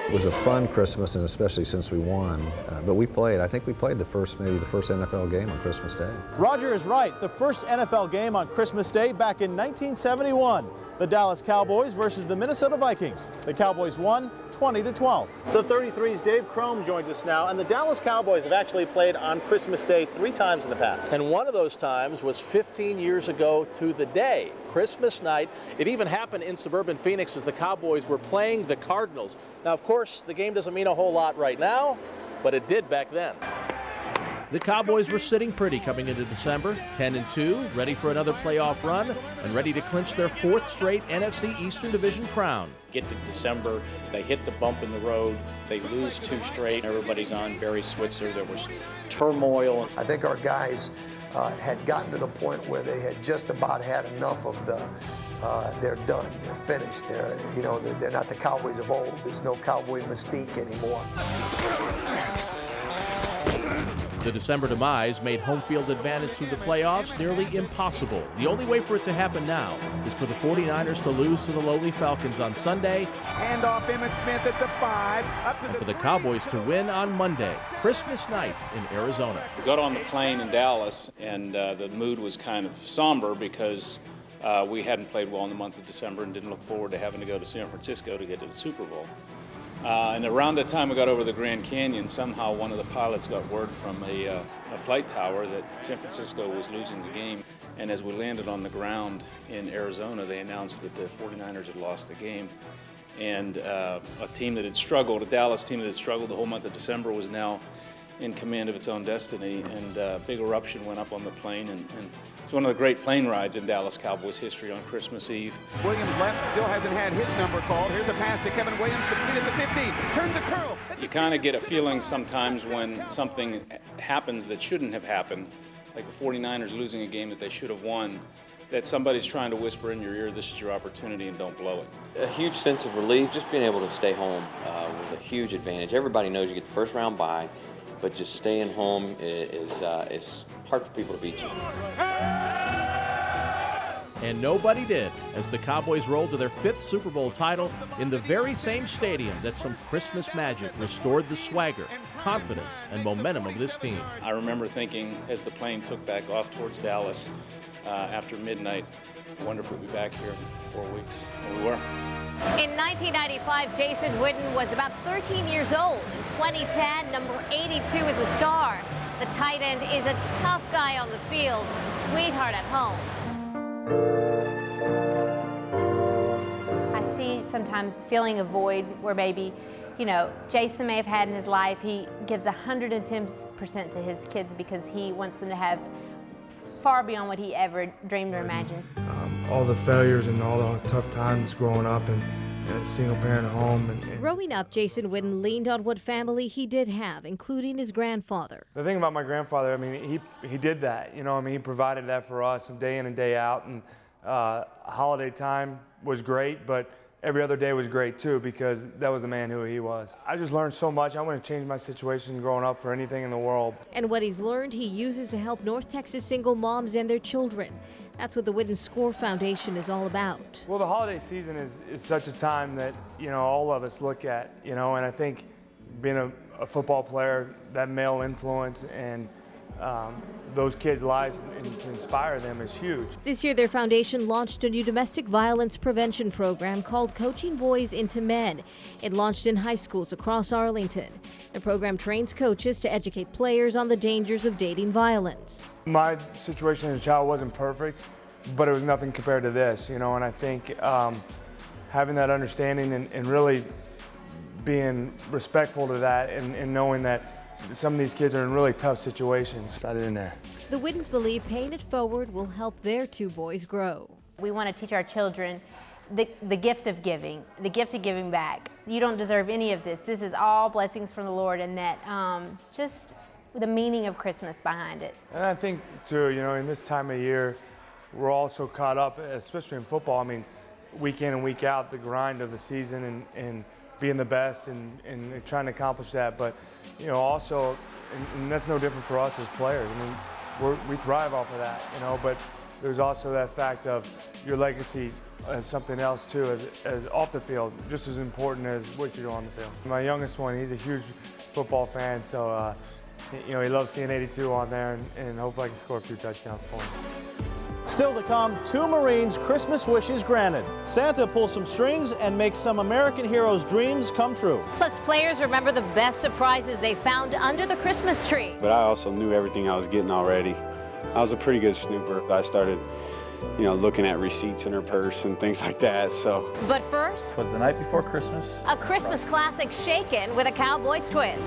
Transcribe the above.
It was a fun Christmas, and especially since we won. But we played. I think we played maybe the first NFL game on Christmas Day. Roger is right. The first NFL game on Christmas Day back in 1971. The Dallas Cowboys versus the Minnesota Vikings. The Cowboys won 20-12. The 33's Dave Crome joins us now, and the Dallas Cowboys have actually played on Christmas Day 3 times in the past. And one of those times was 15 years ago to the day, Christmas night. It even happened in suburban Phoenix as the Cowboys were playing the Cardinals. Now, of course, the game doesn't mean a whole lot right now, but it did back then. The Cowboys were sitting pretty coming into December, 10-2, ready for another playoff run and ready to clinch their 4th straight NFC Eastern Division crown. Get to December, they hit the bump in the road, they lose 2 straight, everybody's on Barry Switzer, there was turmoil. I think our guys had gotten to the point where they had just about had enough of they're done, they're finished, they're not the Cowboys of old, there's no Cowboy mystique anymore. The December demise made home field advantage through the playoffs nearly impossible. The only way for it to happen now is for the 49ers to lose to the lowly Falcons on Sunday. Hand off Emmitt Smith at the 5. And for the Cowboys to win on Monday, Christmas night in Arizona. We got on the plane in Dallas, and the mood was kind of somber because we hadn't played well in the month of December and didn't look forward to having to go to San Francisco to get to the Super Bowl. And around the time we got over the Grand Canyon, somehow one of the pilots got word from a flight tower that San Francisco was losing the game. And as we landed on the ground in Arizona, they announced that the 49ers had lost the game. And a team that had struggled, a Dallas team that had struggled the whole month of December, was now in command of its own destiny. And a big eruption went up on the plane. And it's one of the great plane rides in Dallas Cowboys history on Christmas Eve. Williams left, still hasn't had his number called. Here's a pass to Kevin Williams, complete at the 15. Turns the curl. You kind of get a feeling sometimes when something happens that shouldn't have happened, like the 49ers losing a game that they should have won, that somebody's trying to whisper in your ear, this is your opportunity and don't blow it. A huge sense of relief. Just being able to stay home was a huge advantage. Everybody knows you get the first round bye, but just staying home is hard for people to beat you. And nobody did, as the Cowboys rolled to their 5th Super Bowl title in the very same stadium that some Christmas magic restored the swagger, confidence, and momentum of this team. I remember thinking as the plane took back off towards Dallas after midnight, I wonder if we'll be back here in 4 weeks. And we were. In 1995, Jason Witten was about 13 years old. In 2010, number 82 is a star. The tight end is a tough guy on the field, a sweetheart at home. I see sometimes feeling a void where maybe, Jason may have had in his life. He gives 110% to his kids because he wants them to have far beyond what he ever dreamed or imagined. All the failures and all the tough times growing up and a single-parent home. Growing up, Jason Witten leaned on what family he did have, including his grandfather. The thing about my grandfather, he did that. He provided that for us day in and day out. And holiday time was great, but every other day was great too because that was the man who he was. I just learned so much. I wouldn't change my situation growing up for anything in the world. And what he's learned, he uses to help North Texas single moms and their children. That's what the Witten Score Foundation is all about. Well, the holiday season is such a time that, all of us look at, and I think being a football player, that male influence and those kids' lives and to inspire them is huge. This year, their foundation launched a new domestic violence prevention program called Coaching Boys into Men. It launched in high schools across Arlington. The program trains coaches to educate players on the dangers of dating violence. My situation as a child wasn't perfect, but it was nothing compared to this, and I think having that understanding and really being respectful to that and knowing that some of these kids are in really tough situations. Started in there. The Wittens believe paying it forward will help their 2 boys grow. We want to teach our children the gift of giving, the gift of giving back. You don't deserve any of this. This is all blessings from the Lord, and that just the meaning of Christmas behind it. And I think too, in this time of year, we're all so caught up, especially in football. Week in and week out, the grind of the season and being the best and trying to accomplish that. But, also, and that's no different for us as players. We thrive off of that, but there's also that fact of your legacy as something else too, as off the field, just as important as what you do on the field. My youngest one, he's a huge football fan, so he loves seeing 82 on there, and hopefully I can score a few touchdowns for him. Still to come, 2 Marines' Christmas wishes granted. Santa pulls some strings and makes some American heroes' dreams come true. Plus, players remember the best surprises they found under the Christmas tree. But I also knew everything I was getting already. I was a pretty good snooper. I started, looking at receipts in her purse and things like that, so. But first, it was the night before Christmas. a Christmas classic shaken with a Cowboys twist.